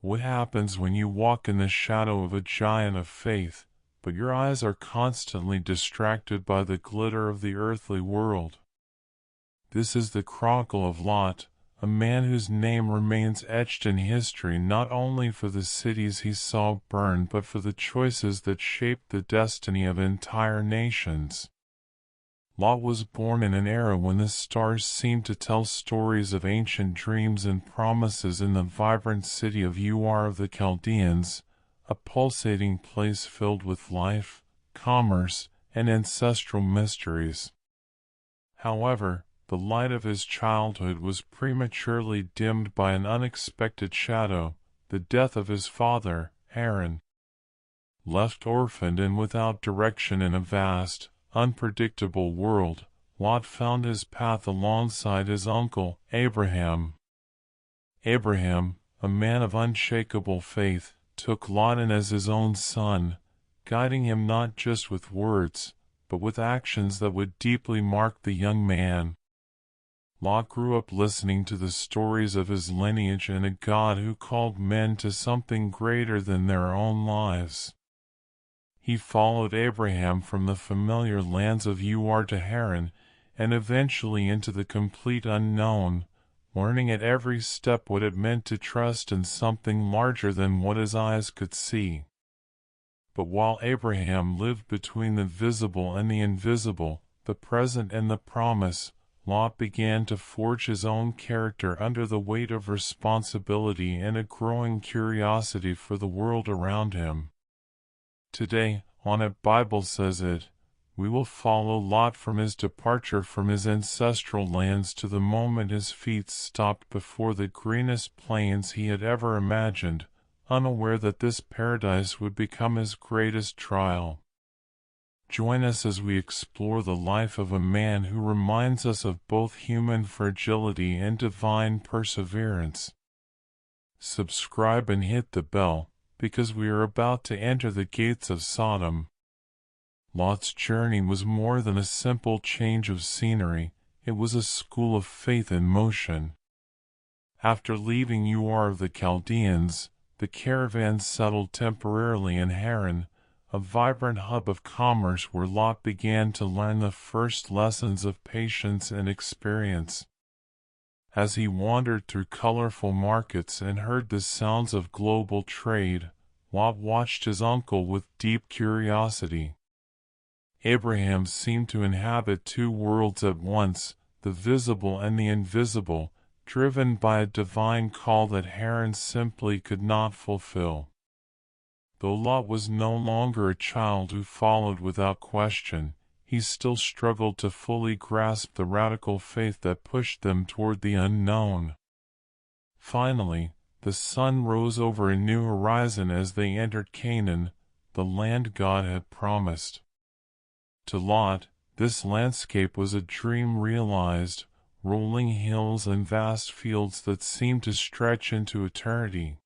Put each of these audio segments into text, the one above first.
What happens when you walk in the shadow of a giant of faith, but your eyes are constantly distracted by the glitter of the earthly world? This is the chronicle of Lot, a man whose name remains etched in history not only for the cities he saw burned but for the choices that shaped the destiny of entire nations. Lot was born in an era when the stars seemed to tell stories of ancient dreams and promises in the vibrant city of Ur of the Chaldeans, a pulsating place filled with life, commerce, and ancestral mysteries. However, the light of his childhood was prematurely dimmed by an unexpected shadow, the death of his father, Haran. Left orphaned and without direction in a vast, unpredictable world, Lot found his path alongside his uncle, Abraham. Abraham, a man of unshakable faith, took Lot in as his own son, guiding him not just with words, but with actions that would deeply mark the young man. Lot grew up listening to the stories of his lineage and a God who called men to something greater than their own lives. He followed Abraham from the familiar lands of Ur to Haran, and eventually into the complete unknown, learning at every step what it meant to trust in something larger than what his eyes could see. But while Abraham lived between the visible and the invisible, the present and the promise, Lot began to forge his own character under the weight of responsibility and a growing curiosity for the world around him. Today, on It Bible Says It, we will follow Lot from his departure from his ancestral lands to the moment his feet stopped before the greenest plains he had ever imagined, unaware that this paradise would become his greatest trial. Join us as we explore the life of a man who reminds us of both human fragility and divine perseverance. Subscribe and hit the bell, because we are about to enter the gates of Sodom. Lot's journey was more than a simple change of scenery, it was a school of faith in motion. After leaving Ur of the Chaldeans, the caravan settled temporarily in Haran, a vibrant hub of commerce where Lot began to learn the first lessons of patience and experience. As he wandered through colorful markets and heard the sounds of global trade, Lot watched his uncle with deep curiosity. Abraham seemed to inhabit two worlds at once, the visible and the invisible, driven by a divine call that Haran simply could not fulfill. Though Lot was no longer a child who followed without question, he still struggled to fully grasp the radical faith that pushed them toward the unknown. Finally, the sun rose over a new horizon as they entered Canaan, the land God had promised. To Lot, this landscape was a dream realized, rolling hills and vast fields that seemed to stretch into eternity.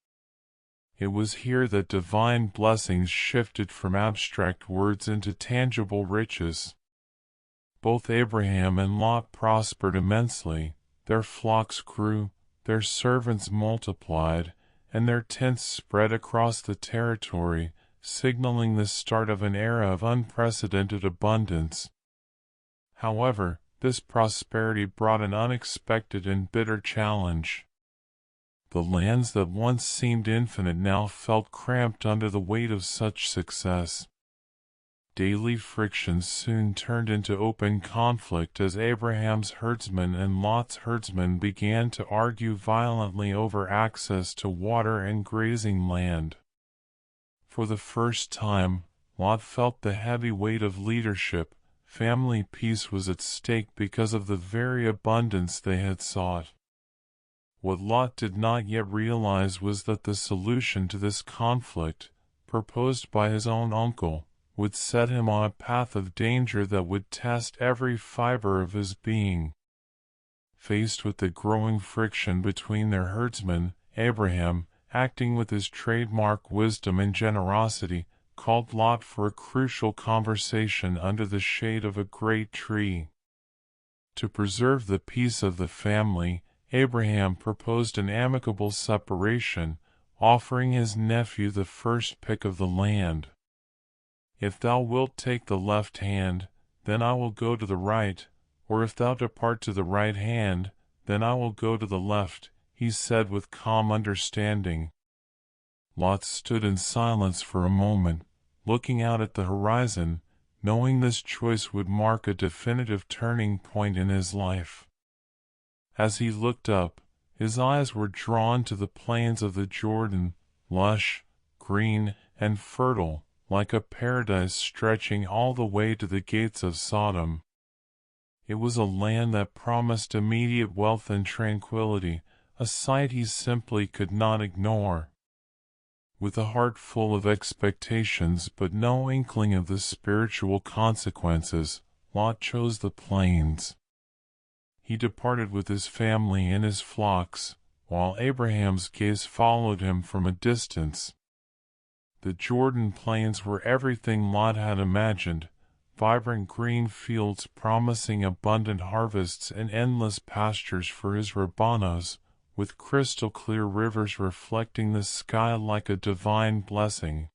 It was here that divine blessings shifted from abstract words into tangible riches. Both Abraham and Lot prospered immensely, their flocks grew, their servants multiplied, and their tents spread across the territory, signaling the start of an era of unprecedented abundance. However, this prosperity brought an unexpected and bitter challenge. The lands that once seemed infinite now felt cramped under the weight of such success. Daily friction soon turned into open conflict as Abraham's herdsmen and Lot's herdsmen began to argue violently over access to water and grazing land. For the first time, Lot felt the heavy weight of leadership. Family peace was at stake because of the very abundance they had sought. What Lot did not yet realize was that the solution to this conflict, proposed by his own uncle, would set him on a path of danger that would test every fiber of his being. Faced with the growing friction between their herdsmen, Abraham, acting with his trademark wisdom and generosity, called Lot for a crucial conversation under the shade of a great tree. To preserve the peace of the family, Abraham proposed an amicable separation, offering his nephew the first pick of the land. If thou wilt take the left hand, then I will go to the right, or if thou depart to the right hand, then I will go to the left, he said with calm understanding. Lot stood in silence for a moment, looking out at the horizon, knowing this choice would mark a definitive turning point in his life. As he looked up, his eyes were drawn to the plains of the Jordan, lush, green, and fertile, like a paradise stretching all the way to the gates of Sodom. It was a land that promised immediate wealth and tranquility, a sight he simply could not ignore. With a heart full of expectations but no inkling of the spiritual consequences, Lot chose the plains. He departed with his family and his flocks, while Abraham's gaze followed him from a distance. The Jordan plains were everything Lot had imagined, vibrant green fields promising abundant harvests and endless pastures for his rabbanos, with crystal-clear rivers reflecting the sky like a divine blessing.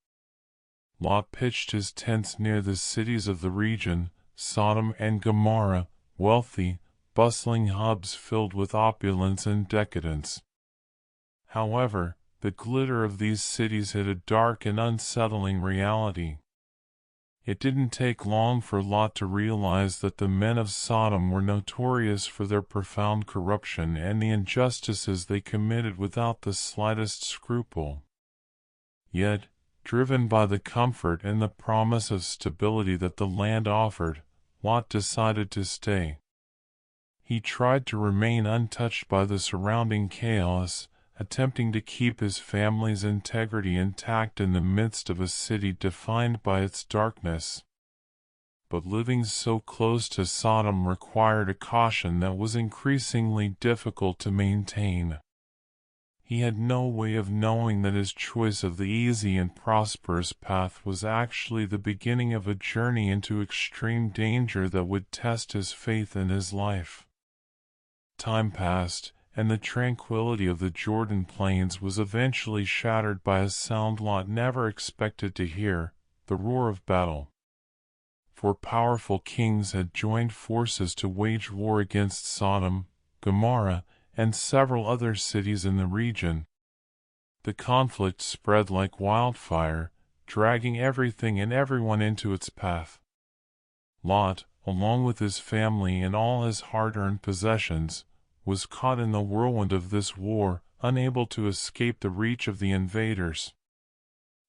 Lot pitched his tents near the cities of the region, Sodom and Gomorrah, wealthy, bustling hubs filled with opulence and decadence. However, the glitter of these cities hid a dark and unsettling reality. It didn't take long for Lot to realize that the men of Sodom were notorious for their profound corruption and the injustices they committed without the slightest scruple. Yet, driven by the comfort and the promise of stability that the land offered, Lot decided to stay. He tried to remain untouched by the surrounding chaos, attempting to keep his family's integrity intact in the midst of a city defined by its darkness. But living so close to Sodom required a caution that was increasingly difficult to maintain. He had no way of knowing that his choice of the easy and prosperous path was actually the beginning of a journey into extreme danger that would test his faith and his life. Time passed, and the tranquility of the Jordan plains was eventually shattered by a sound Lot never expected to hear, the roar of battle. For powerful kings had joined forces to wage war against Sodom, Gomorrah, and several other cities in the region. The conflict spread like wildfire, dragging everything and everyone into its path. Lot, along with his family and all his hard-earned possessions, was caught in the whirlwind of this war, unable to escape the reach of the invaders.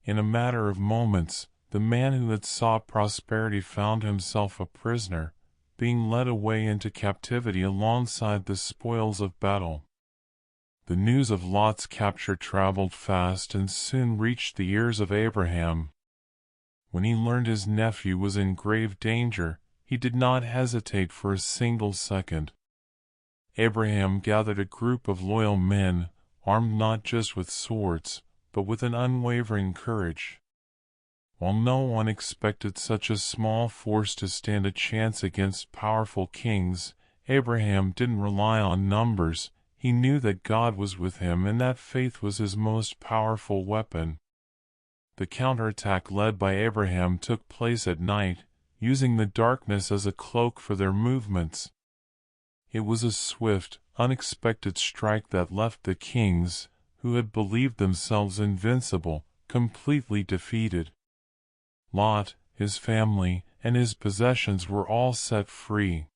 In a matter of moments, the man who had sought prosperity found himself a prisoner, being led away into captivity alongside the spoils of battle. The news of Lot's capture traveled fast and soon reached the ears of Abraham. When he learned his nephew was in grave danger, he did not hesitate for a single second. Abraham gathered a group of loyal men, armed not just with swords, but with an unwavering courage. While no one expected such a small force to stand a chance against powerful kings, Abraham didn't rely on numbers. He knew that God was with him and that faith was his most powerful weapon. The counterattack led by Abraham took place at night, using the darkness as a cloak for their movements. It was a swift, unexpected strike that left the kings, who had believed themselves invincible, completely defeated. Lot, his family, and his possessions were all set free.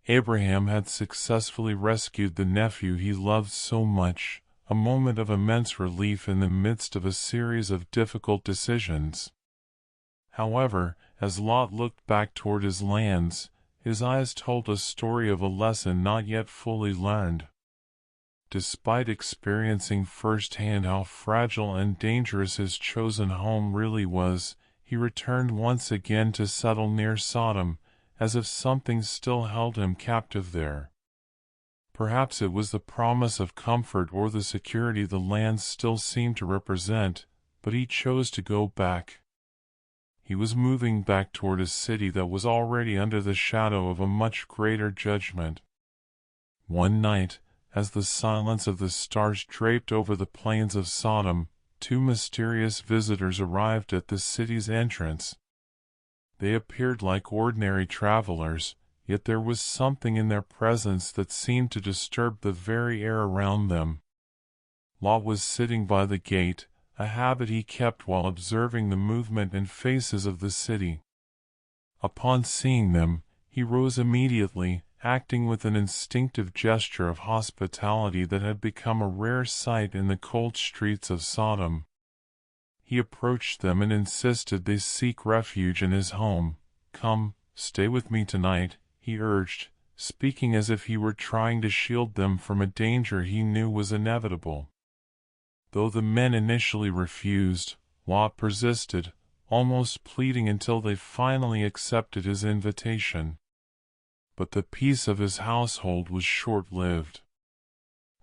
Abraham had successfully rescued the nephew he loved so much, a moment of immense relief in the midst of a series of difficult decisions. However, as Lot looked back toward his lands, his eyes told a story of a lesson not yet fully learned. Despite experiencing firsthand how fragile and dangerous his chosen home really was, he returned once again to settle near Sodom, as if something still held him captive there. Perhaps it was the promise of comfort or the security the land still seemed to represent, but he chose to go back. He was moving back toward a city that was already under the shadow of a much greater judgment. One night, As the silence of the stars draped over the plains of Sodom, two mysterious visitors arrived at the city's entrance. They appeared like ordinary travelers, yet there was something in their presence that seemed to disturb the very air around them. Lot was sitting by the gate, a habit he kept while observing the movement and faces of the city. Upon seeing them, he rose immediately, acting with an instinctive gesture of hospitality that had become a rare sight in the cold streets of Sodom. He approached them and insisted they seek refuge in his home. "Come, stay with me tonight," he urged, speaking as if he were trying to shield them from a danger he knew was inevitable. Though the men initially refused, Lot persisted, almost pleading until they finally accepted his invitation. But the peace of his household was short-lived.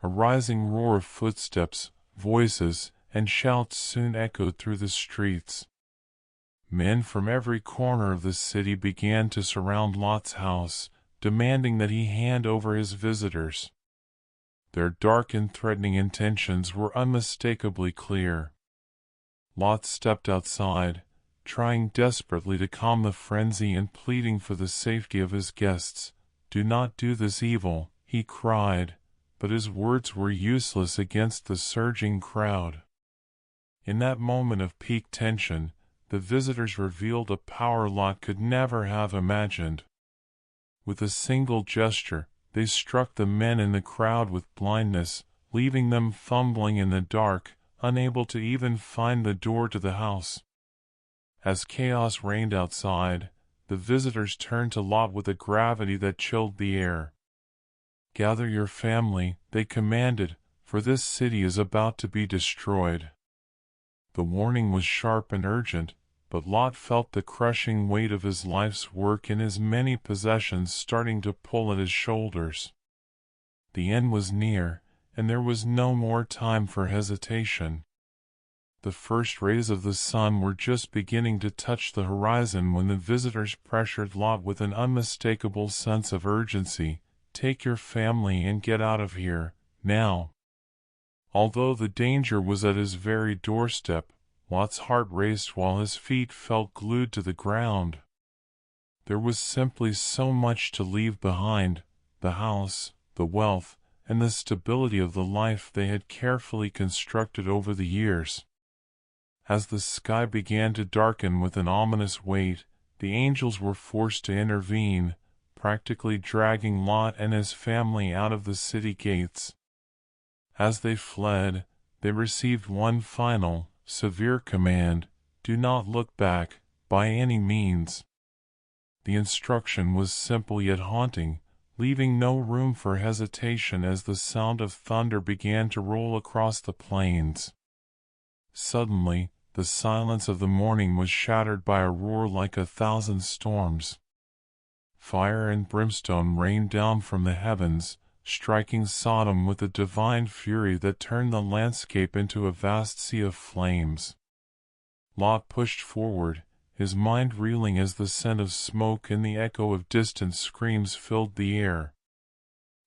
A rising roar of footsteps, voices, and shouts soon echoed through the streets. Men from every corner of the city began to surround Lot's house, demanding that he hand over his visitors. Their dark and threatening intentions were unmistakably clear. Lot stepped outside, trying desperately to calm the frenzy and pleading for the safety of his guests. "Do not do this evil," he cried, but his words were useless against the surging crowd. In that moment of peak tension, the visitors revealed a power Lot could never have imagined. With a single gesture, they struck the men in the crowd with blindness, leaving them fumbling in the dark, unable to even find the door to the house. As chaos reigned outside, the visitors turned to Lot with a gravity that chilled the air. "Gather your family," they commanded, "for this city is about to be destroyed." The warning was sharp and urgent, but Lot felt the crushing weight of his life's work and his many possessions starting to pull at his shoulders. The end was near, and there was no more time for hesitation. The first rays of the sun were just beginning to touch the horizon when the visitors pressured Lot with an unmistakable sense of urgency. "Take your family and get out of here, now." Although the danger was at his very doorstep, Lot's heart raced while his feet felt glued to the ground. There was simply so much to leave behind: the house, the wealth, and the stability of the life they had carefully constructed over the years. As the sky began to darken with an ominous weight, the angels were forced to intervene, practically dragging Lot and his family out of the city gates. As they fled, they received one final, severe command: "Do not look back, by any means." The instruction was simple yet haunting, leaving no room for hesitation as the sound of thunder began to roll across the plains. Suddenly, the silence of the morning was shattered by a roar like 1,000 storms. Fire and brimstone rained down from the heavens, striking Sodom with a divine fury that turned the landscape into a vast sea of flames. Lot pushed forward, his mind reeling as the scent of smoke and the echo of distant screams filled the air.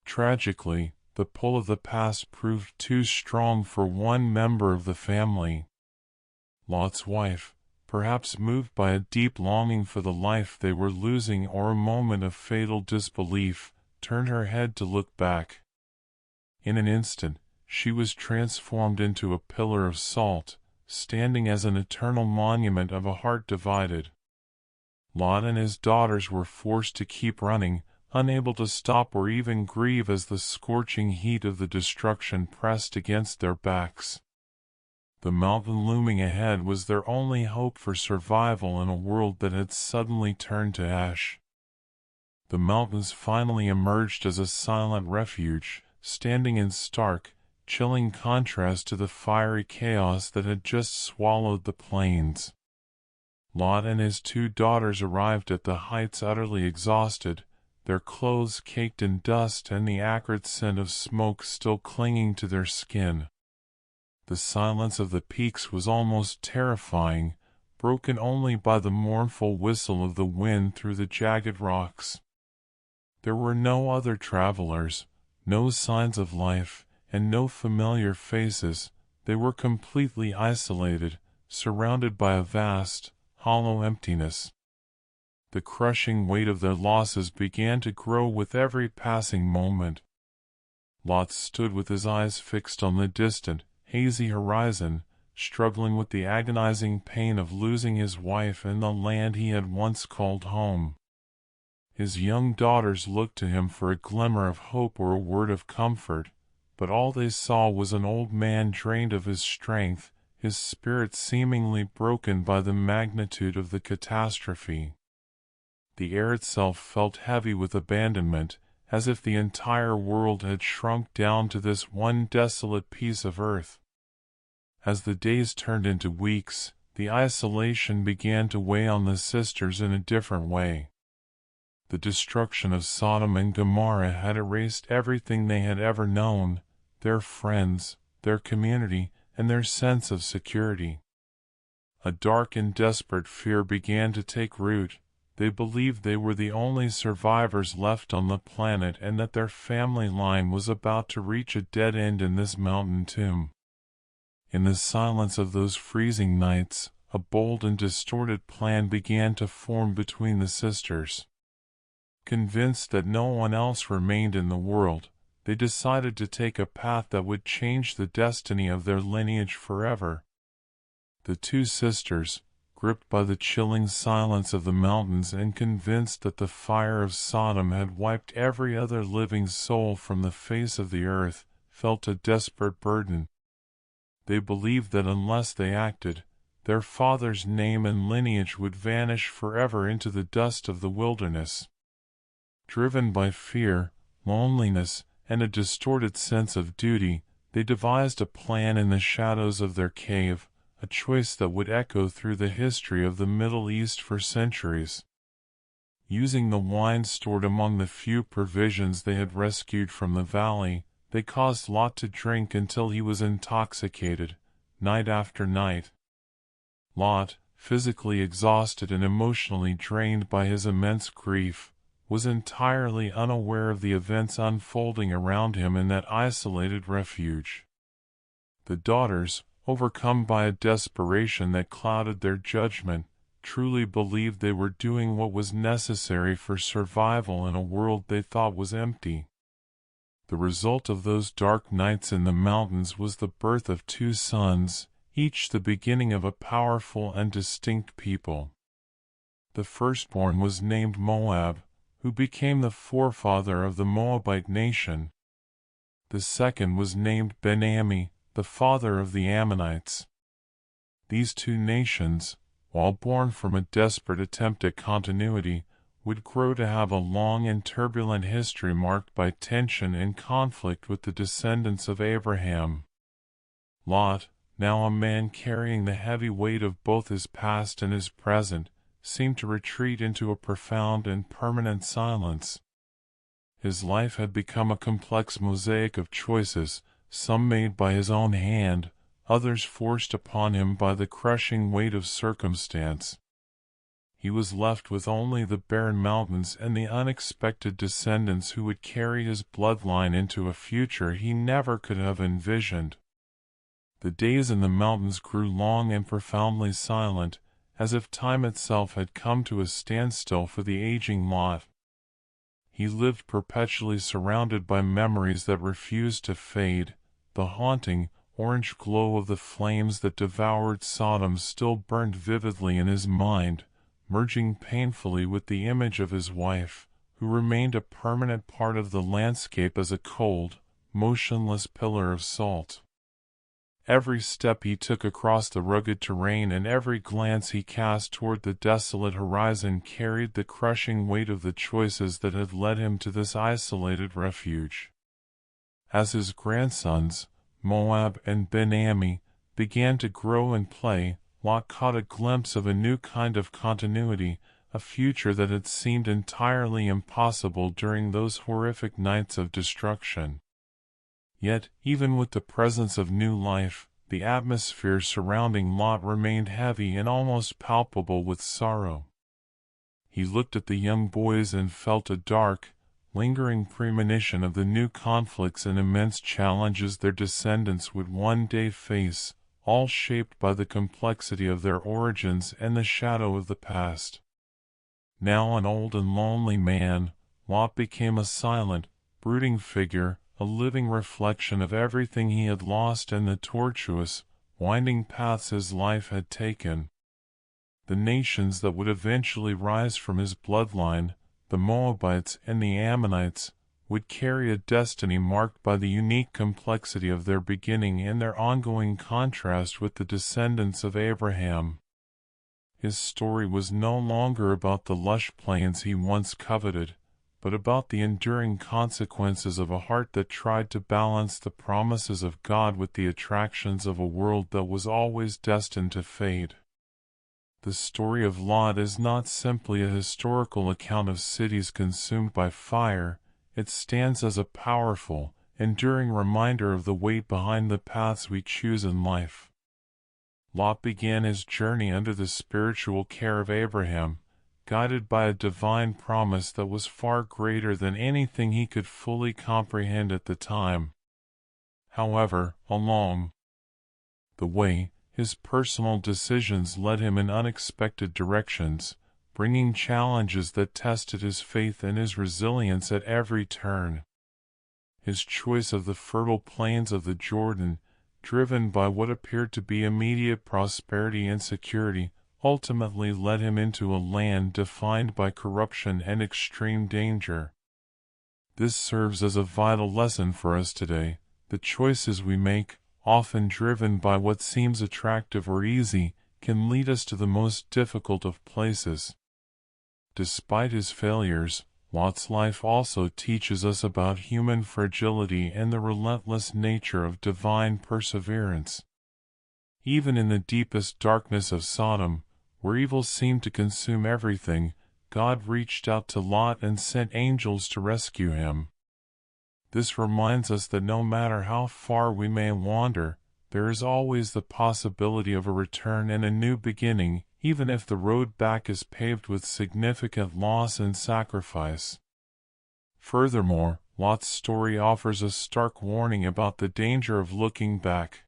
Tragically, the pull of the past proved too strong for one member of the family. Lot's wife, perhaps moved by a deep longing for the life they were losing or a moment of fatal disbelief, turned her head to look back. In an instant, she was transformed into a pillar of salt, standing as an eternal monument of a heart divided. Lot and his daughters were forced to keep running, unable to stop or even grieve as the scorching heat of the destruction pressed against their backs. The mountain looming ahead was their only hope for survival in a world that had suddenly turned to ash. The mountains finally emerged as a silent refuge, standing in stark, chilling contrast to the fiery chaos that had just swallowed the plains. Lot and his two daughters arrived at the heights utterly exhausted, their clothes caked in dust and the acrid scent of smoke still clinging to their skin. The silence of the peaks was almost terrifying, broken only by the mournful whistle of the wind through the jagged rocks. There were no other travelers, No signs of life, and no familiar faces. They were completely isolated, surrounded by a vast, hollow emptiness. The crushing weight of their losses began to grow with every passing moment. Lot stood with his eyes fixed on the distant, hazy horizon, struggling with the agonizing pain of losing his wife and the land he had once called home. His young daughters looked to him for a glimmer of hope or a word of comfort, but all they saw was an old man drained of his strength, his spirit seemingly broken by the magnitude of the catastrophe. The air itself felt heavy with abandonment, as if the entire world had shrunk down to this one desolate piece of earth. As the days turned into weeks, the isolation began to weigh on the sisters in a different way. The destruction of Sodom and Gomorrah had erased everything they had ever known, their friends, their community, and their sense of security. A dark and desperate fear began to take root. They believed they were the only survivors left on the planet and that their family line was about to reach a dead end in this mountain tomb. In the silence of those freezing nights, a bold and distorted plan began to form between the sisters. Convinced that no one else remained in the world, they decided to take a path that would change the destiny of their lineage forever. The two sisters, gripped by the chilling silence of the mountains and convinced that the fire of Sodom had wiped every other living soul from the face of the earth, felt a desperate burden. They believed that unless they acted, their father's name and lineage would vanish forever into the dust of the wilderness. Driven by fear, loneliness, and a distorted sense of duty, they devised a plan in the shadows of their cave, a choice that would echo through the history of the Middle East for centuries. Using the wine stored among the few provisions they had rescued from the valley, they caused Lot to drink until he was intoxicated, night after night. Lot, physically exhausted and emotionally drained by his immense grief, was entirely unaware of the events unfolding around him in that isolated refuge. The daughters, overcome by a desperation that clouded their judgment, truly believed they were doing what was necessary for survival in a world they thought was empty. The result of those dark nights in the mountains was the birth of two sons, each the beginning of a powerful and distinct people. The firstborn was named Moab, who became the forefather of the Moabite nation. The second was named Ben-Ami, the father of the Ammonites. These two nations, while born from a desperate attempt at continuity, would grow to have a long and turbulent history marked by tension and conflict with the descendants of Abraham. Lot, now a man carrying the heavy weight of both his past and his present, seemed to retreat into a profound and permanent silence. His life had become a complex mosaic of choices, some made by his own hand, others forced upon him by the crushing weight of circumstance. He was left with only the barren mountains and the unexpected descendants who would carry his bloodline into a future he never could have envisioned. The days in the mountains grew long and profoundly silent, as if time itself had come to a standstill for the aging Lot. He lived perpetually surrounded by memories that refused to fade. The haunting, orange glow of the flames that devoured Sodom still burned vividly in his mind, merging painfully with the image of his wife, who remained a permanent part of the landscape as a cold, motionless pillar of salt. Every step he took across the rugged terrain and every glance he cast toward the desolate horizon carried the crushing weight of the choices that had led him to this isolated refuge. As his grandsons, Moab and Ben-Ami, began to grow and play, Lot caught a glimpse of a new kind of continuity, a future that had seemed entirely impossible during those horrific nights of destruction. Yet, even with the presence of new life, the atmosphere surrounding Lot remained heavy and almost palpable with sorrow. He looked at the young boys and felt a dark, lingering premonition of the new conflicts and immense challenges their descendants would one day face, all shaped by the complexity of their origins and the shadow of the past. Now an old and lonely man, Lot became a silent, brooding figure, a living reflection of everything he had lost and the tortuous, winding paths his life had taken. The nations that would eventually rise from his bloodline, the Moabites and the Ammonites, would carry a destiny marked by the unique complexity of their beginning and their ongoing contrast with the descendants of Abraham. His story was no longer about the lush plains he once coveted, but about the enduring consequences of a heart that tried to balance the promises of God with the attractions of a world that was always destined to fade. The story of Lot is not simply a historical account of cities consumed by fire, it stands as a powerful, enduring reminder of the weight behind the paths we choose in life. Lot began his journey under the spiritual care of Abraham, guided by a divine promise that was far greater than anything he could fully comprehend at the time. However, along the way, his personal decisions led him in unexpected directions, bringing challenges that tested his faith and his resilience at every turn. His choice of the fertile plains of the Jordan, driven by what appeared to be immediate prosperity and security, ultimately led him into a land defined by corruption and extreme danger. This serves as a vital lesson for us today. The choices we make, often driven by what seems attractive or easy, can lead us to the most difficult of places. Despite his failures, Lot's life also teaches us about human fragility and the relentless nature of divine perseverance. Even in the deepest darkness of Sodom, where evil seemed to consume everything, God reached out to Lot and sent angels to rescue him. This reminds us that no matter how far we may wander, there is always the possibility of a return and a new beginning, even if the road back is paved with significant loss and sacrifice. Furthermore, Lot's story offers a stark warning about the danger of looking back.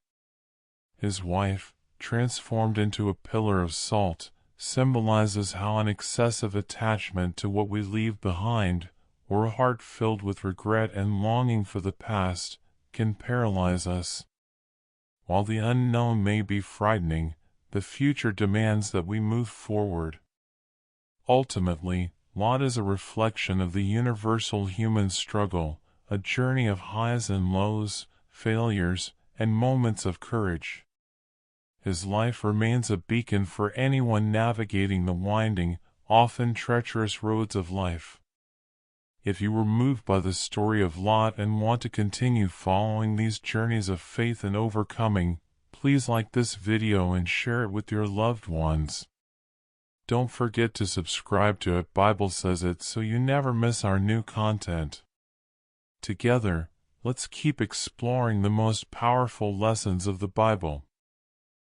His wife, transformed into a pillar of salt, symbolizes how an excessive attachment to what we leave behind, or a heart filled with regret and longing for the past, can paralyze us. While the unknown may be frightening, the future demands that we move forward. Ultimately, Lot is a reflection of the universal human struggle, a journey of highs and lows, failures, and moments of courage. His life remains a beacon for anyone navigating the winding, often treacherous roads of life. If you were moved by the story of Lot and want to continue following these journeys of faith and overcoming, please like this video and share it with your loved ones. Don't forget to subscribe to It Bible Says It so you never miss our new content. Together, let's keep exploring the most powerful lessons of the Bible.